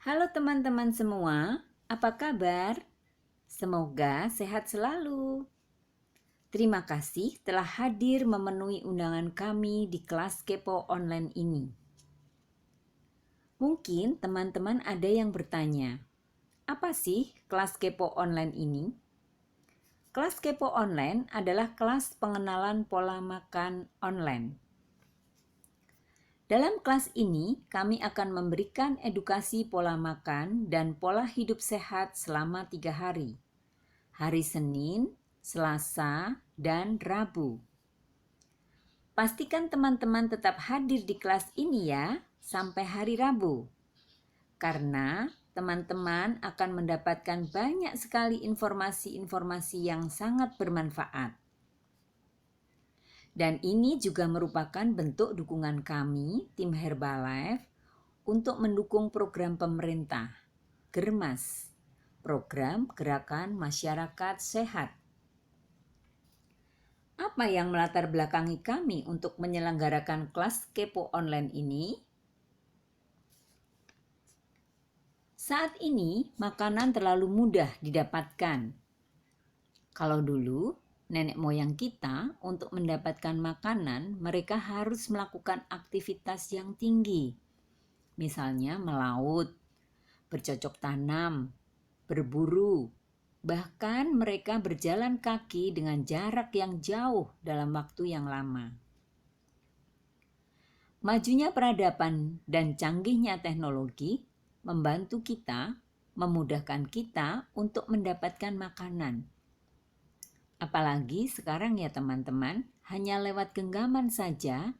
Halo teman-teman semua, apa kabar? Semoga sehat selalu. Terima kasih telah hadir memenuhi undangan kami di kelas Kepo Online ini. Mungkin teman-teman ada yang bertanya, apa sih kelas Kepo Online ini? Kelas Kepo Online adalah kelas pengenalan pola makan online. Dalam kelas ini, kami akan memberikan edukasi pola makan dan pola hidup sehat selama 3 hari. Hari Senin, Selasa, dan Rabu. Pastikan teman-teman tetap hadir di kelas ini ya, sampai hari Rabu. Karena teman-teman akan mendapatkan banyak sekali informasi-informasi yang sangat bermanfaat. Dan ini juga merupakan bentuk dukungan kami, tim Herbalife, untuk mendukung program pemerintah, Germas, Program Gerakan Masyarakat Sehat. Apa yang melatar belakangi kami untuk menyelenggarakan kelas Kepo Online ini? Saat ini, makanan terlalu mudah didapatkan. Kalau dulu, nenek moyang kita untuk mendapatkan makanan, mereka harus melakukan aktivitas yang tinggi. Misalnya melaut, bercocok tanam, berburu, bahkan mereka berjalan kaki dengan jarak yang jauh dalam waktu yang lama. Majunya peradaban dan canggihnya teknologi membantu kita, memudahkan kita untuk mendapatkan makanan. Apalagi sekarang ya teman-teman, hanya lewat genggaman saja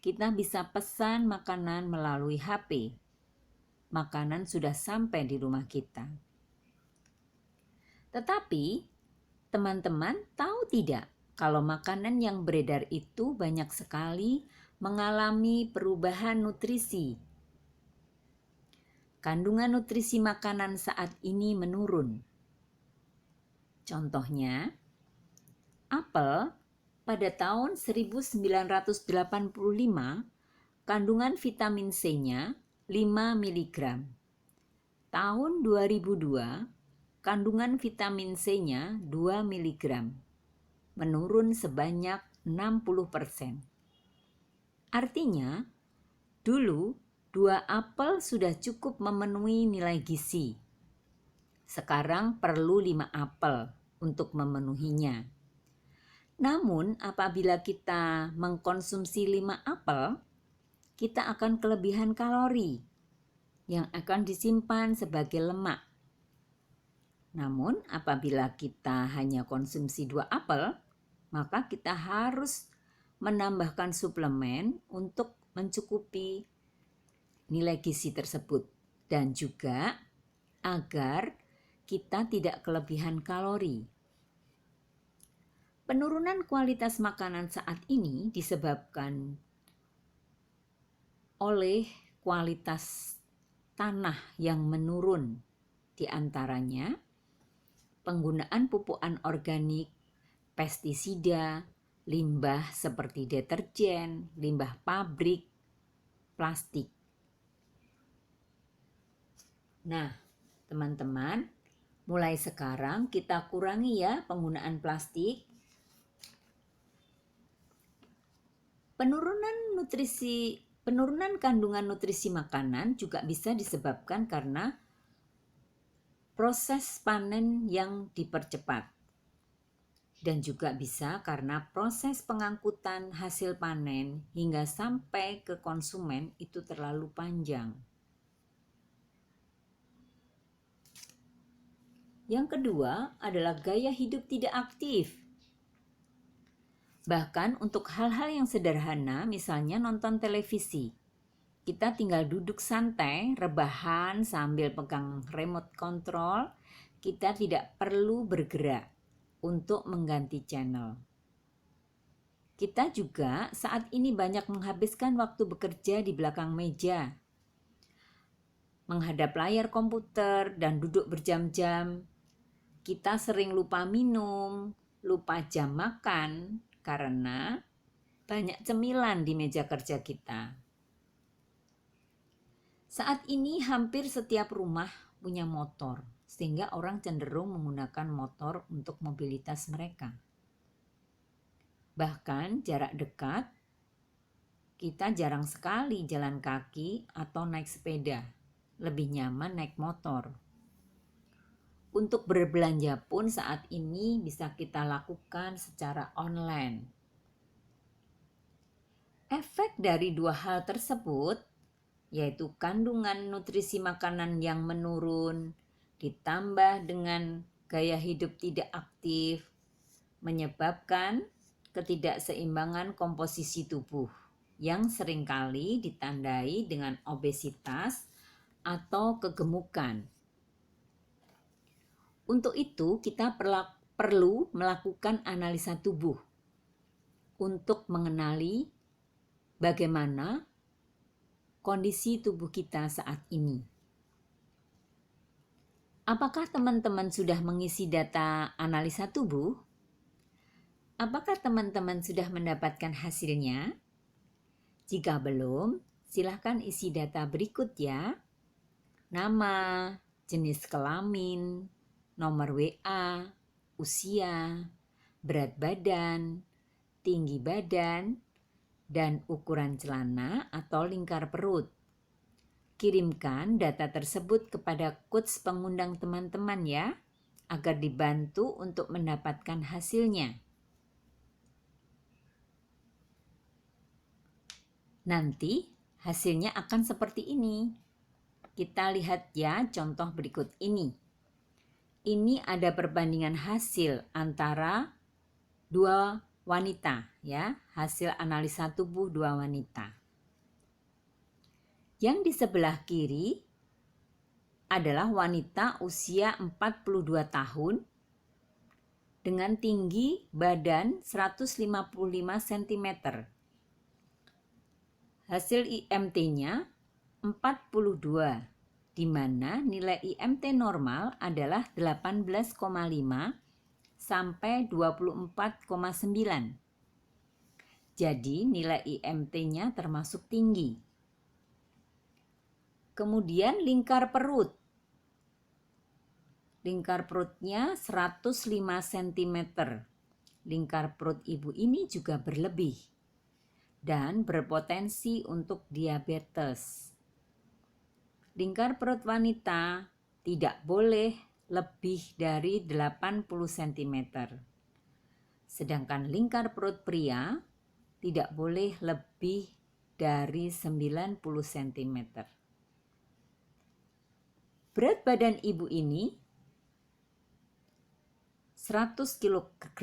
kita bisa pesan makanan melalui HP. Makanan sudah sampai di rumah kita. Tetapi, teman-teman tahu tidak kalau makanan yang beredar itu banyak sekali mengalami perubahan nutrisi. Kandungan nutrisi makanan saat ini menurun. Contohnya, apel pada tahun 1985 kandungan vitamin C-nya 5 mg. Tahun 2002 kandungan vitamin C-nya 2 mg. Menurun sebanyak 60%. Artinya, dulu 2 apel sudah cukup memenuhi nilai gizi. Sekarang perlu 5 apel untuk memenuhinya. Namun, apabila kita mengkonsumsi 5 apel, kita akan kelebihan kalori yang akan disimpan sebagai lemak. Namun, apabila kita hanya konsumsi 2 apel, maka kita harus menambahkan suplemen untuk mencukupi nilai gizi tersebut dan juga agar kita tidak kelebihan kalori. Penurunan kualitas makanan saat ini disebabkan oleh kualitas tanah yang menurun, di antaranya penggunaan pupuk anorganik, pestisida, limbah seperti deterjen, limbah pabrik, plastik. Nah, teman-teman, mulai sekarang kita kurangi ya penggunaan plastik. Penurunan kandungan nutrisi makanan juga bisa disebabkan karena proses panen yang dipercepat. Dan juga bisa karena proses pengangkutan hasil panen hingga sampai ke konsumen itu terlalu panjang. Yang kedua adalah gaya hidup tidak aktif. Bahkan untuk hal-hal yang sederhana, misalnya nonton televisi. Kita tinggal duduk santai, rebahan sambil pegang remote control. Kita tidak perlu bergerak untuk mengganti channel. Kita juga saat ini banyak menghabiskan waktu bekerja di belakang meja, menghadap layar komputer dan duduk berjam-jam. Kita sering lupa minum, lupa jam makan karena banyak cemilan di meja kerja kita. Saat ini hampir setiap rumah punya motor, sehingga orang cenderung menggunakan motor untuk mobilitas mereka. Bahkan jarak dekat, kita jarang sekali jalan kaki atau naik sepeda. Lebih nyaman naik motor. Untuk berbelanja pun saat ini bisa kita lakukan secara online. Efek dari dua hal tersebut, yaitu kandungan nutrisi makanan yang menurun, ditambah dengan gaya hidup tidak aktif, menyebabkan ketidakseimbangan komposisi tubuh yang seringkali ditandai dengan obesitas atau kegemukan. Untuk itu, kita perlu melakukan analisa tubuh untuk mengenali bagaimana kondisi tubuh kita saat ini. Apakah teman-teman sudah mengisi data analisa tubuh? Apakah teman-teman sudah mendapatkan hasilnya? Jika belum, silahkan isi data berikut ya. Nama, jenis kelamin, nomor WA, usia, berat badan, tinggi badan, dan ukuran celana atau lingkar perut. Kirimkan data tersebut kepada coach pengundang teman-teman ya, agar dibantu untuk mendapatkan hasilnya. Nanti hasilnya akan seperti ini. Kita lihat ya contoh berikut ini. Ini ada perbandingan hasil antara dua wanita ya, hasil analisa tubuh dua wanita. Yang di sebelah kiri adalah wanita usia 42 tahun dengan tinggi badan 155 cm. Hasil IMT-nya 42, di mana nilai IMT normal adalah 18,5 sampai 24,9. Jadi nilai IMT-nya termasuk tinggi. Kemudian lingkar perut. Lingkar perutnya 105 cm. Lingkar perut ibu ini juga berlebih dan berpotensi untuk diabetes. Lingkar perut wanita tidak boleh lebih dari 80 cm. Sedangkan lingkar perut pria tidak boleh lebih dari 90 cm. Berat badan ibu ini 100 kg.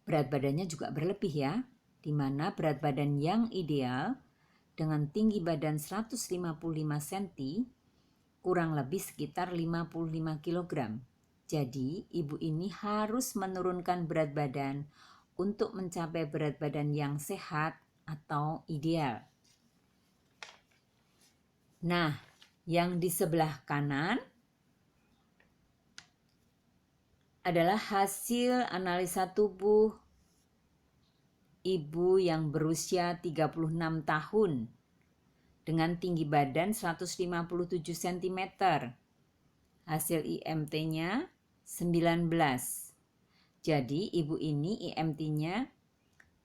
Berat badannya juga berlebih ya, di mana berat badan yang ideal dengan tinggi badan 155 cm kurang lebih sekitar 55 kg. Jadi, ibu ini harus menurunkan berat badan untuk mencapai berat badan yang sehat atau ideal. Nah, yang di sebelah kanan adalah hasil analisa tubuh ibu yang berusia 36 tahun dengan tinggi badan 157 cm. Hasil IMT-nya 19. Jadi ibu ini IMT-nya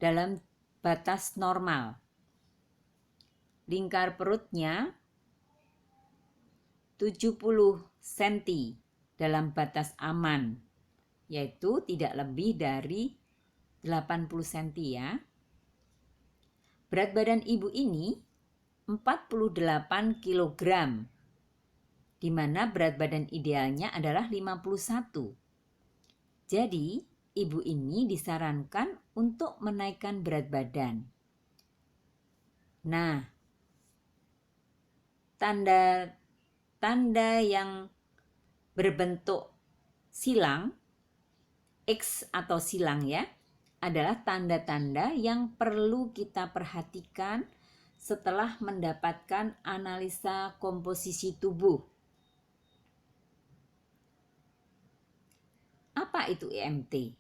dalam batas normal. Lingkar perutnya 70 cm dalam batas aman, yaitu tidak lebih dari 80 cm ya. Berat badan ibu ini 48 kg, di mana berat badan idealnya adalah 51. Jadi, ibu ini disarankan untuk menaikkan berat badan. Nah, tanda yang berbentuk silang, X atau silang ya, adalah tanda-tanda yang perlu kita perhatikan setelah mendapatkan analisa komposisi tubuh. Apa itu IMT?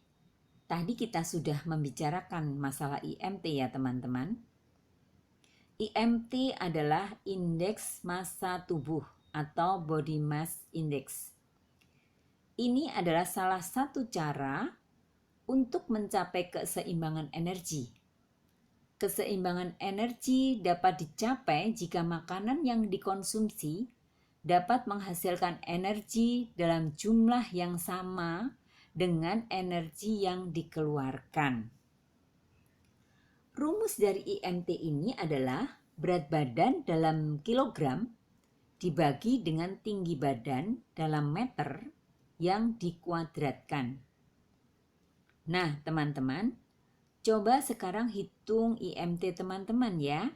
Tadi kita sudah membicarakan masalah IMT ya teman-teman. IMT adalah indeks massa tubuh atau body mass index. Ini adalah salah satu cara untuk mencapai keseimbangan energi. Keseimbangan energi dapat dicapai jika makanan yang dikonsumsi dapat menghasilkan energi dalam jumlah yang sama dengan energi yang dikeluarkan. Rumus dari IMT ini adalah berat badan dalam kilogram dibagi dengan tinggi badan dalam meter yang dikuadratkan. Nah, teman-teman, coba sekarang hitung IMT teman-teman ya,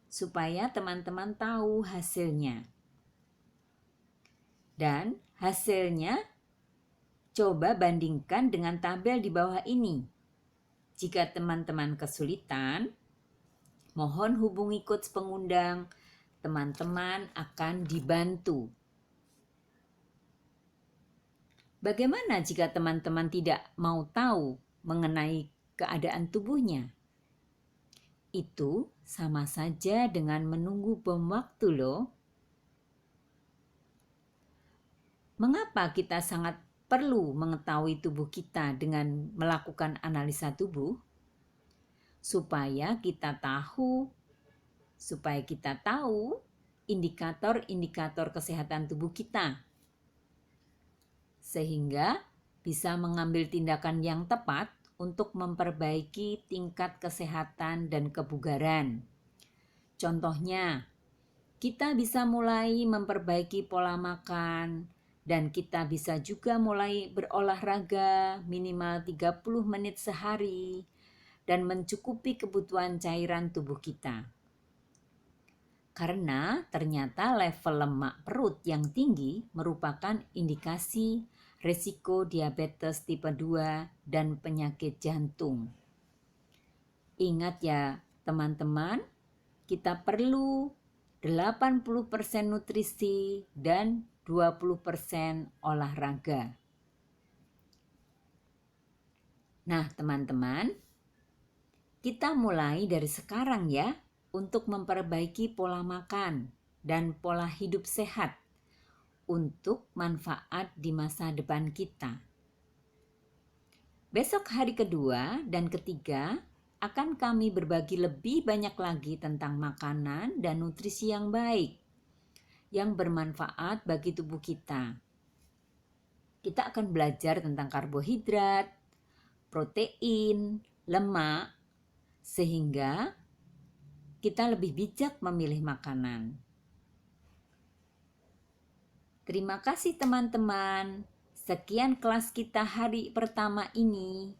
supaya teman-teman tahu hasilnya. Dan hasilnya coba bandingkan dengan tabel di bawah ini. Jika teman-teman kesulitan, mohon hubungi coach pengundang. Teman-teman akan dibantu. Bagaimana jika teman-teman tidak mau tahu mengenai keadaan tubuhnya? Itu sama saja dengan menunggu bom waktu loh. Mengapa kita sangat perlu mengetahui tubuh kita dengan melakukan analisa tubuh? Supaya kita tahu indikator-indikator kesehatan tubuh kita. Sehingga bisa mengambil tindakan yang tepat untuk memperbaiki tingkat kesehatan dan kebugaran. Contohnya, kita bisa mulai memperbaiki pola makan, dan kita bisa juga mulai berolahraga minimal 30 menit sehari dan mencukupi kebutuhan cairan tubuh kita. Karena ternyata level lemak perut yang tinggi merupakan indikasi risiko diabetes tipe 2 dan penyakit jantung. Ingat ya teman-teman, kita perlu 80% nutrisi dan 20% olahraga. Nah, teman-teman, kita mulai dari sekarang ya untuk memperbaiki pola makan dan pola hidup sehat untuk manfaat di masa depan kita. Besok hari kedua dan ketiga akan kami berbagi lebih banyak lagi tentang makanan dan nutrisi yang baik yang bermanfaat bagi tubuh kita. Kita akan belajar tentang karbohidrat, protein, lemak, sehingga kita lebih bijak memilih makanan. Terima kasih teman-teman. Sekian kelas kita hari pertama ini.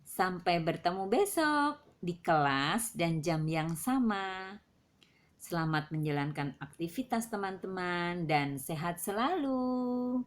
Sampai bertemu besok di kelas dan jam yang sama. Selamat menjalankan aktivitas teman-teman dan sehat selalu.